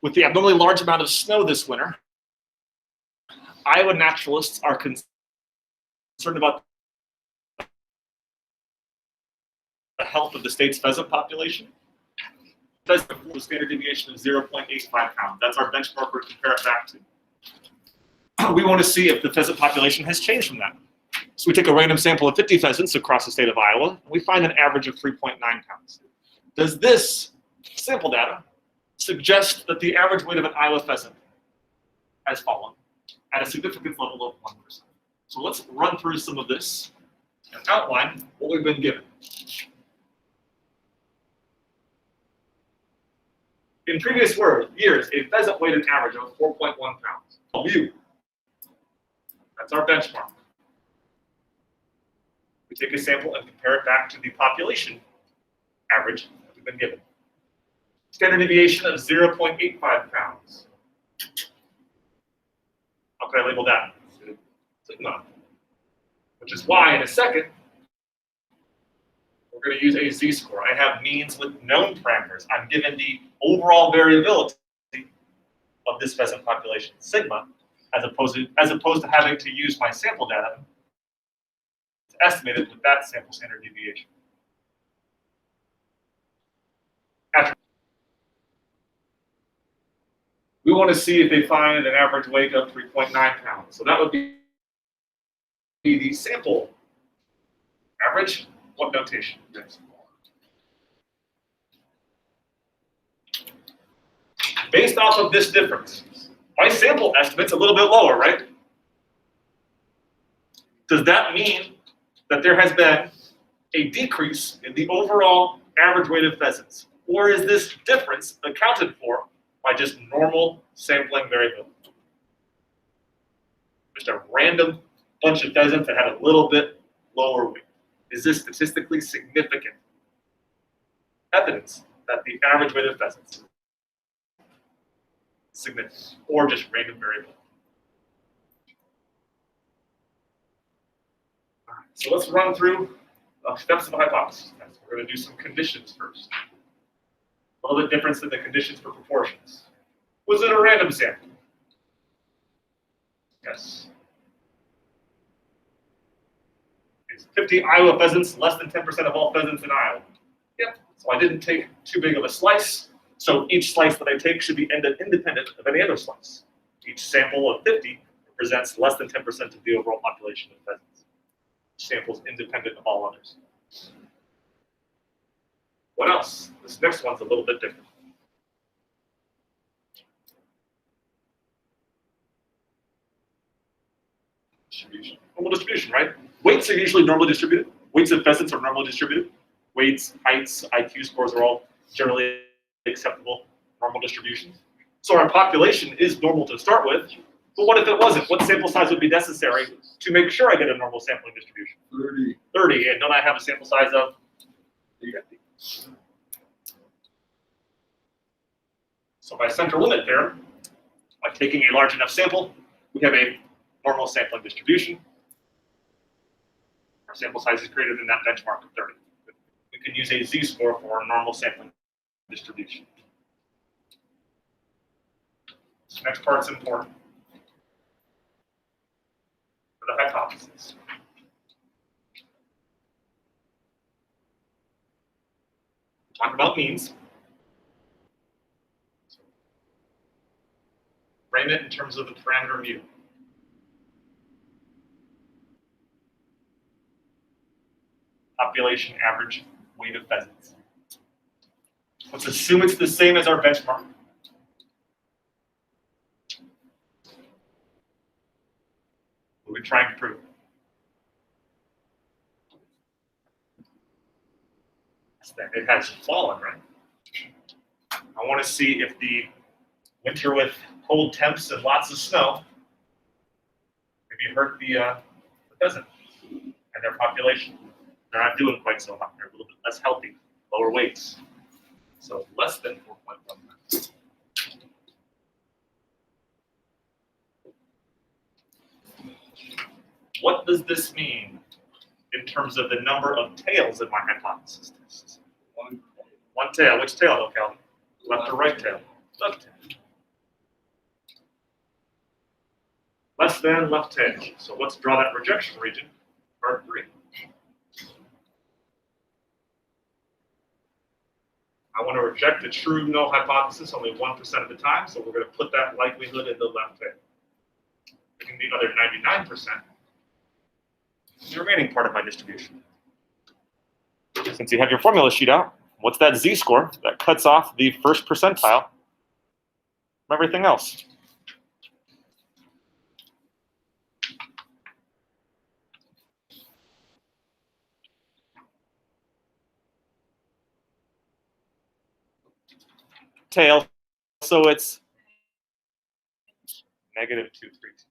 With the abnormally large amount of snow this winter, Iowa naturalists are concerned about the health of the state's pheasant population. Pheasant with a standard deviation of 0.85 pounds. That's our benchmark we're compare it back to. We want to see if the pheasant population has changed from that. So we take a random sample of 50 pheasants across the state of Iowa, and we find an average of 3.9 pounds. Does this sample data suggest that the average weight of an Iowa pheasant has fallen at a significance level of 1%? So let's run through some of this and outline what we've been given. In previous years, a pheasant weighed an average of 4.1 pounds. View. That's our benchmark. We take a sample and compare it back to the population average that we've been given. Standard deviation of 0.85 pounds. How can I label that? Sigma. Which is why, in a second, we're going to use a z-score. I have means with known parameters. I'm given the overall variability of this pheasant population, sigma, as opposed to having to use my sample data to estimate it with that sample standard deviation. We want to see if they find an average weight of 3.9 pounds. So that would be the sample average. What notation? Based off of this difference, my sample estimate's a little bit lower, right? Does that mean that there has been a decrease in the overall average weight of pheasants? Or is this difference accounted for by just normal sampling variability? Just a random bunch of pheasants that had a little bit lower weight. Is this statistically significant evidence that the average weight of pheasants is significant, or just random variability? All right, so let's run through steps of a hypothesis test. We're going to do some conditions first. A little bit different than the conditions for proportions. Was it a random sample? Yes. Is 50 Iowa pheasants less than 10% of all pheasants in Iowa? Yep. So I didn't take too big of a slice. So each slice that I take should be independent of any other slice. Each sample of 50 represents less than 10% of the overall population of pheasants. Each sample is independent of all others. What else? This next one's a little bit different. Distribution. Normal distribution, right? Weights are usually normally distributed. Weights of pheasants are normally distributed. Weights, heights, IQ scores are all generally acceptable normal distributions. So our population is normal to start with, but what if it wasn't? What sample size would be necessary to make sure I get a normal sampling distribution? 30. 30, and don't I have a sample size of 50? So by central limit theorem, by taking a large enough sample, we have a normal sampling distribution. Our sample size is greater than that benchmark of 30. We can use a z-score for our normal sampling distribution. This next part's important for the hypothesis. Talk about means. Frame it in terms of the parameter mu. Population average weight of pheasants. Let's assume it's the same as our benchmark. What are we trying to prove? That it has fallen, right? I want to see if the winter with cold temps and lots of snow maybe hurt the pheasant and their population. They're not doing quite so hot. They're a little bit less healthy, lower weights. So less than 4.1 pounds. What does this mean in terms of the number of tails in my hypothesis test? One tail. Which tail, though, Calvin? Left or right tail? Left tail. less than left tail. So let's draw that rejection region, part 3. I want to reject a true null hypothesis only 1% of the time, so we're going to put that likelihood in the left tail. We can the other 99%, the remaining part of my distribution. Since you have your formula sheet out, what's that z-score that cuts off the first percentile from everything else? Tail, so it's negative 232.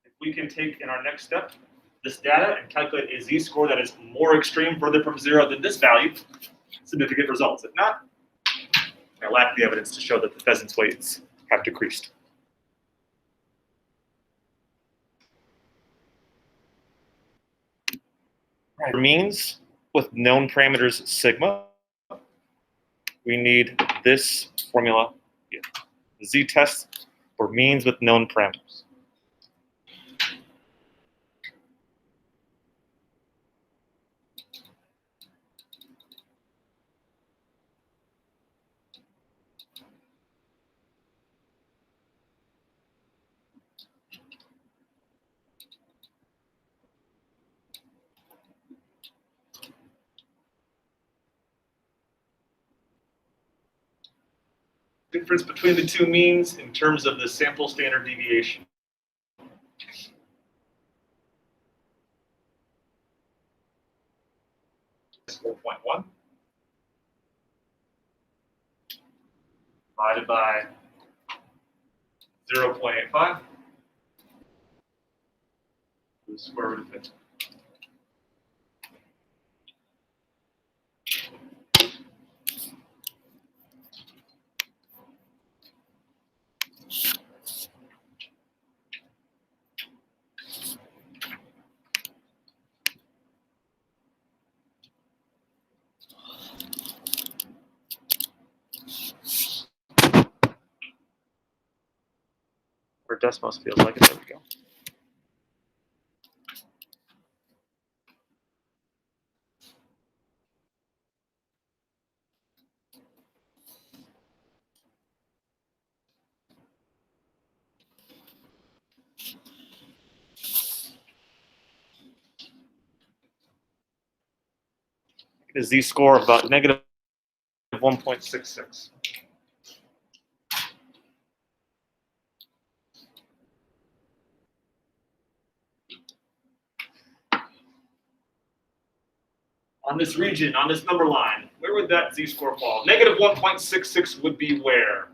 If we can take in our next step this data and calculate a z-score that is more extreme further from 0 than this value, significant results. If not, I lack the evidence to show that the pheasant's weights have decreased. For means with known parameters sigma, we need this formula here. The z-test for means with known parameters. Difference between the two means in terms of the sample standard deviation. It's 4.1 divided by 0.85 to the square root of 50. Where Desmos feels like it. There we go. The z-score of about negative 1.66. On this region, on this number line, where would that z-score fall? Negative 1.66 would be where?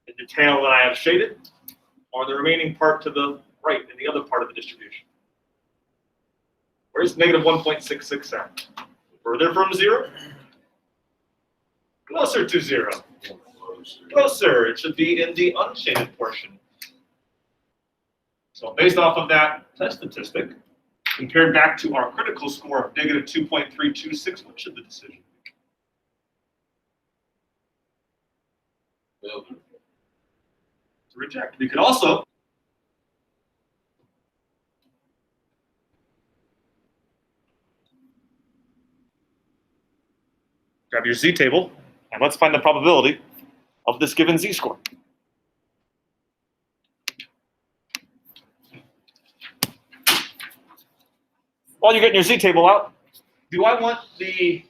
In the tail that I have shaded, or the remaining part to the right in the other part of the distribution? Where's negative 1.66 at? Further from 0? Closer to 0. Closer. It should be in the unshaded portion. So based off of that test statistic, compared back to our critical score of negative 2.326, what should the decision be? To reject. We could also grab your z-table, and let's find the probability of this given z-score. While you're getting your z-table out, do I want the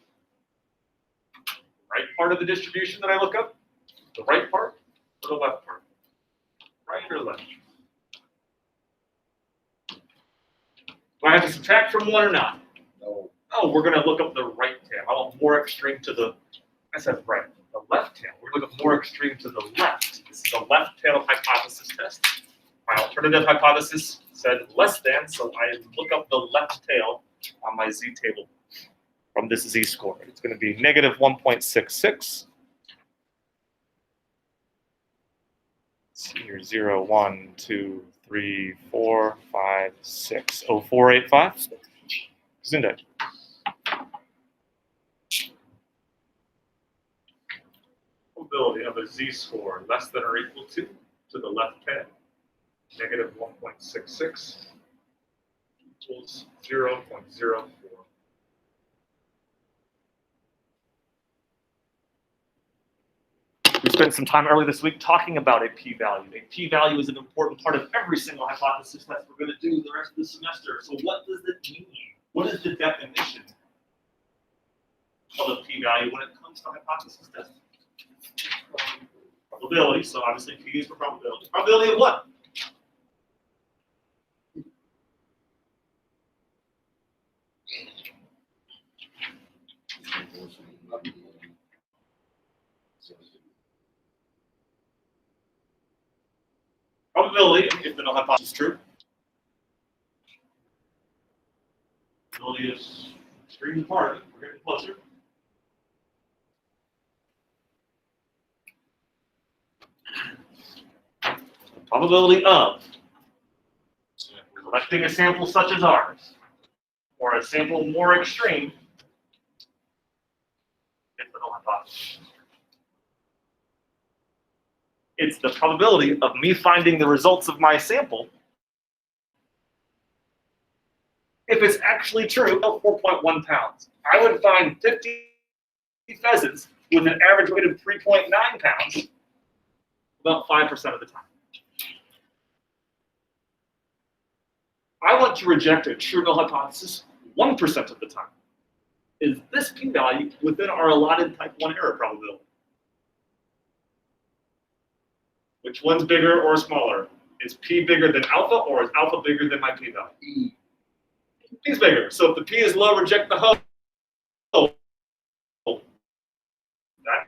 right part of the distribution that I look up? The right part or the left part? Right or left? Do I have to subtract from one or not? No. Oh, we're going to look up the right tail. I want more extreme to the, I said right, the left tail. We're going to look up more extreme to the left. This is a left tail hypothesis test. My alternative hypothesis said less than, so I look up the left tail on my z-table from this z-score. It's going to be negative 1.66. See here, 0, 1, 2, 3, 4, 5, 6, 0485. Gesundheit. Probability of a z-score less than or equal to the left hand, negative 1.66 equals 0.04. We spent some time earlier this week talking about a p-value. A p-value is an important part of every single hypothesis test we're going to do the rest of the semester. So what does it mean? What is the definition of a p-value when it comes to hypothesis testing? Probability, so obviously P is for probability. Probability of what? Probability, if the null hypothesis is true. Probability is extremely hard. We're getting closer. Probability of collecting a sample such as ours, or a sample more extreme, if the null hypothesis. It's the probability of me finding the results of my sample if it's actually true, 4.1 pounds. I would find 50 pheasants with an average weight of 3.9 pounds about 5% of the time. I want to reject a true null hypothesis 1% of the time. Is this p-value within our allotted type 1 error probability? Which one's bigger or smaller? Is p bigger than alpha, or is alpha bigger than my p-value? P is bigger. So if the p is low, reject the whole. That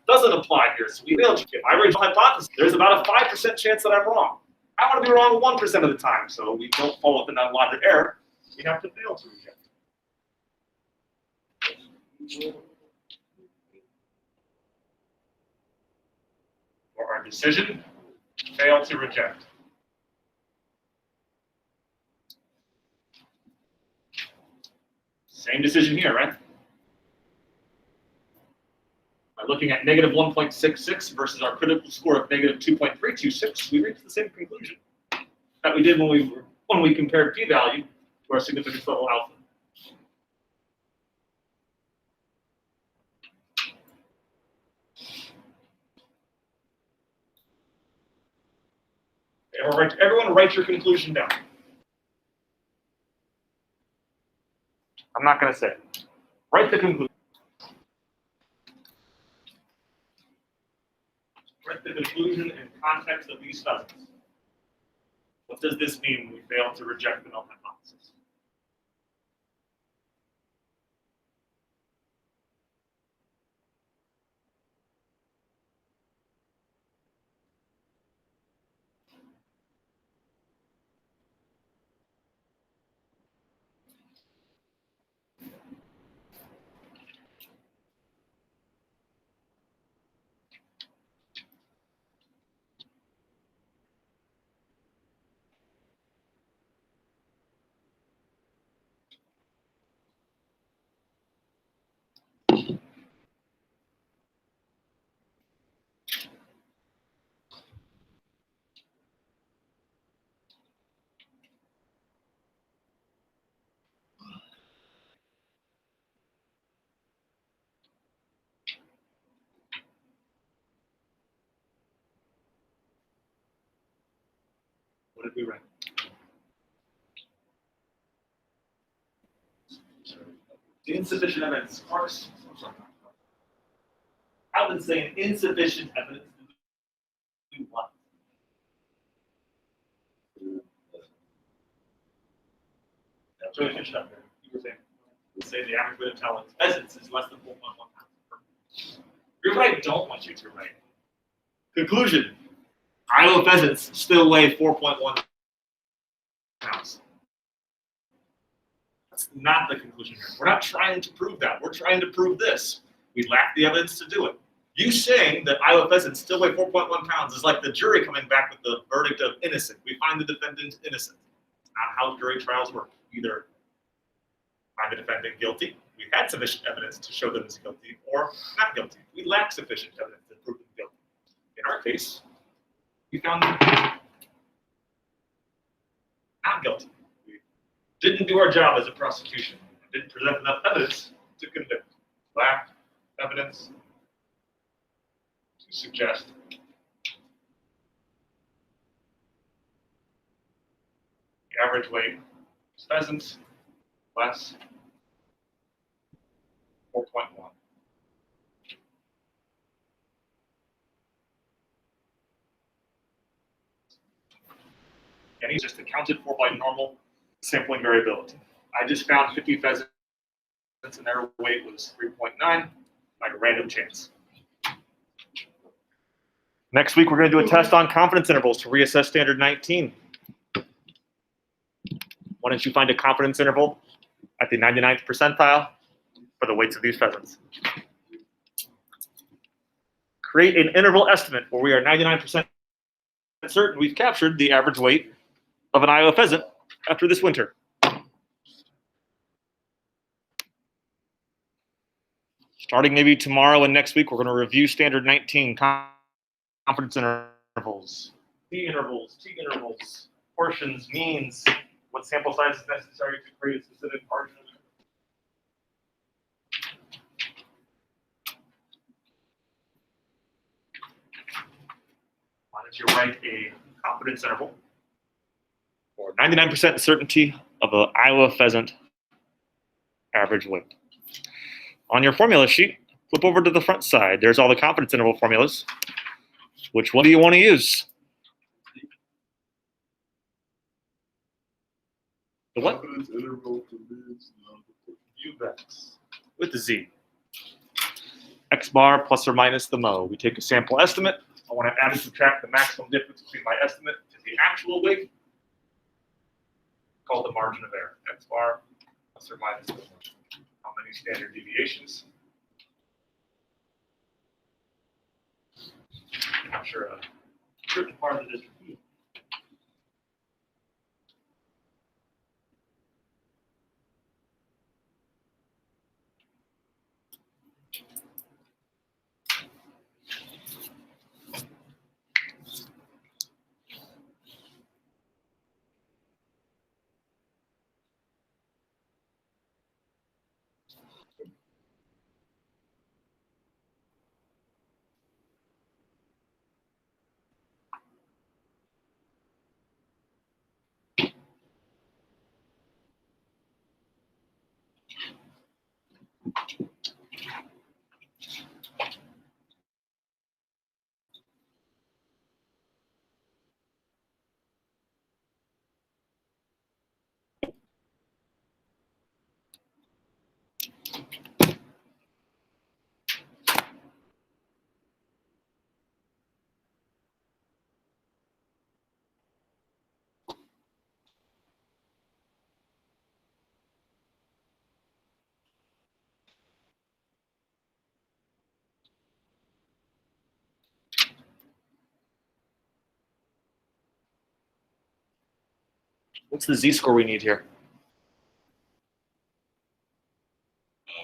doesn't apply here. So if I reject the hypothesis, there's about a 5% chance that I'm wrong. I want to be wrong 1% of the time, so we don't fall within that allotted error. We have to fail to reject. For our decision, fail to reject. Same decision here, right? By looking at negative 1.66 versus our critical score of negative 2.326, we reach the same conclusion that we did when we compared p-value to our significance level alpha. Everyone write your conclusion down. I'm not going to say it. Write the conclusion. Write the conclusion in context of these pheasants. What does this mean when we fail to reject the null hypothesis? What did we write? Insufficient evidence. I would say insufficient evidence to do what? That's really finished up there. You were saying, say the average weight of talent pheasants is less than 4.1 pounds. You're right, I don't want you to write. Conclusion. Iowa pheasants still weigh 4.1 pounds. That's not the conclusion here. We're not trying to prove that. We're trying to prove this. We lack the evidence to do it. You saying that Iowa pheasants still weigh 4.1 pounds is like the jury coming back with the verdict of innocent. We find the defendant innocent. It's not how jury trials work. Either Find the defendant guilty. We had sufficient evidence to show them he's guilty, or not guilty. We lack sufficient evidence to prove them guilty. In our case, we found them not guilty. We didn't do our job as a prosecution. We didn't present enough evidence to convict. Lack evidence to suggest the average weight of pheasants less 4.1. And he's just accounted for by normal sampling variability. I just found 50 pheasants and their weight was 3.9 by a random chance. Next week, we're going to do a test on confidence intervals to reassess standard 19. Why don't you find a confidence interval at the 99th percentile for the weights of these pheasants? Create an interval estimate where we are 99% certain we've captured the average weight of an Iowa pheasant after this winter. Starting maybe tomorrow and next week, we're going to review standard 19 confidence intervals, t-intervals, portions, means, what sample size is necessary to create a specific margin. Why don't you write a confidence interval for 99% certainty of an Iowa pheasant average weight? On your formula sheet, flip over to the front side. There's all the confidence interval formulas. Which one do you want to use? The what? Confidence interval for bids, UVEX with the Z. X bar plus or minus the mo. We take a sample estimate. I want to add and subtract the maximum difference between my estimate and the actual weight, called the margin of error. X bar plus or minus the mo. How many standard deviations? I'm sure a certain part of the distribution. What's the z-score we need here?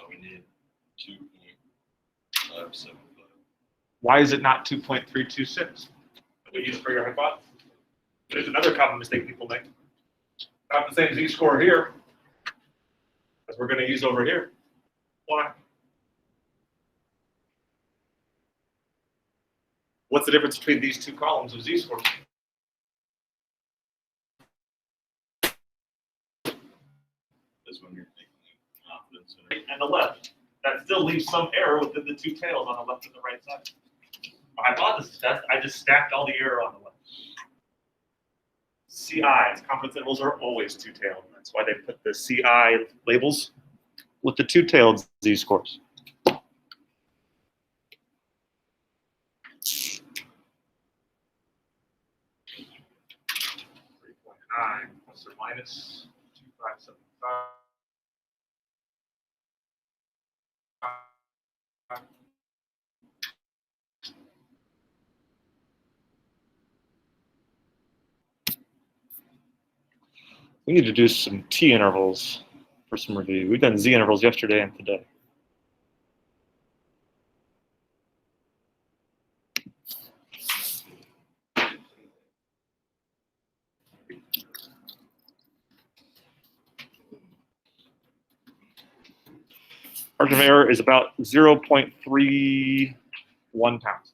we need 2.575. Why is it not 2.326? We use it for your hypothesis. There's another common mistake people make. Not the same z-score here as we're going to use over here. Why? What's the difference between these two columns of z-scores? That's when you're thinking confidence Right and the left. That still leaves some error within the two tails on the left and the right side. My hypothesis test, I just stacked all the error on the left. CI's, confidence intervals, are always two-tailed. That's why they put the CI labels with the two-tailed z-scores. 3.9 plus or minus 2575. We need to do some t-intervals. for some review. We've done Z intervals yesterday and today. Margin of error is about 0.31 pounds.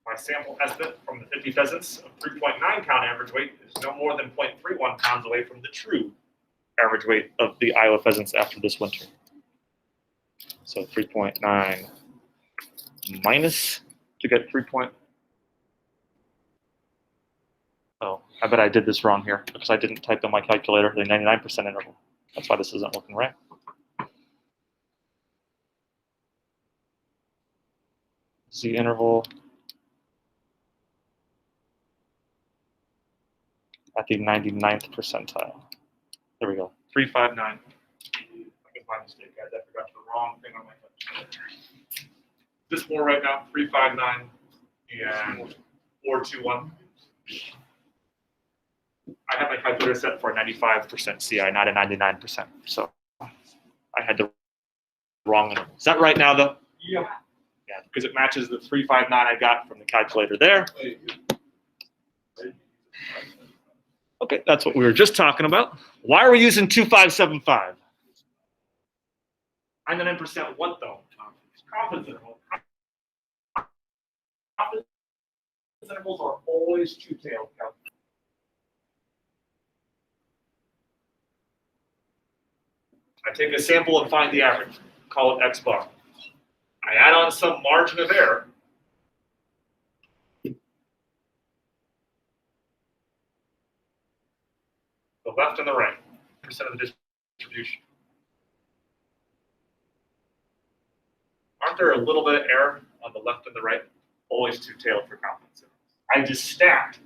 My sample estimate from the 50 pheasants of 3.9 pound average weight is no more than 0.31 pounds away from the true average weight of the Iowa pheasants after this winter. So 3.9 minus to get 3. Oh, I bet I did this wrong here because I didn't type in my calculator the 99% interval. That's why this isn't looking right. Z interval at the 99th percentile. There we go. 359. That was my mistake, guys. I forgot the wrong thing on my calculator. This more right now, 359 and 421. I have my calculator set for a 95% CI, not a 99%. So I had the wrong interval. Is that right now, though? Yeah. Yeah, because it matches the 359 I got from the calculator there. Okay, that's what we were just talking about. Why are we using 2575? 99% what, though? Confidence interval. Confidence intervals are always two-tailed. I take a sample and find the average. Call it X bar. I add on some margin of error. The left and the right, percent of the distribution. Aren't there a little bit of error on the left and the right? Always two-tailed for confidence intervals. I just stacked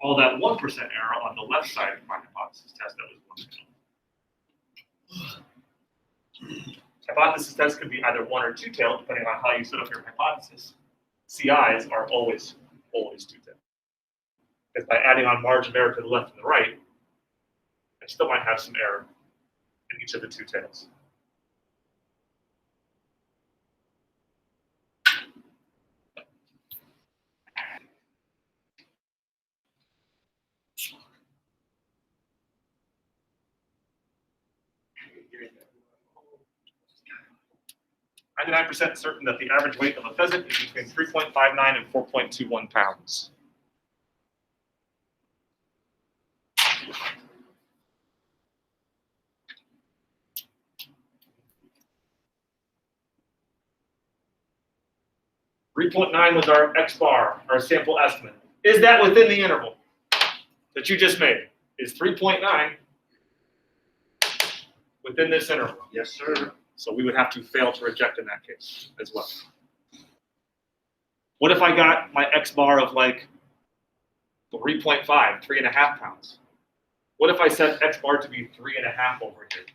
all that 1% error on the left side of my hypothesis test that was 1. Hypothesis tests could be either 1 or 2-tailed, depending on how you set up your hypothesis. CIs are always two-tailed. Because by adding on margin of error to the left and the right, I still might have some error in each of the two tails. I'm 99% certain that the average weight of a pheasant is between 3.59 and 4.21 pounds. .9 was our X bar, our sample estimate. Is that within the interval that you just made? Is 3.9 within this interval? Yes, sir. So we would have to fail to reject in that case as well. What if I got my X bar of like 3.5, 3.5 pounds? What if I set X bar to be 3.5 over here?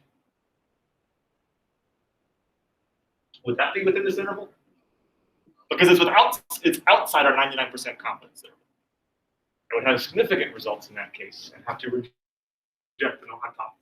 Would that be within this interval? Because it's outside our 99% confidence interval. I would have significant results in that case and have to reject the no hypothesis.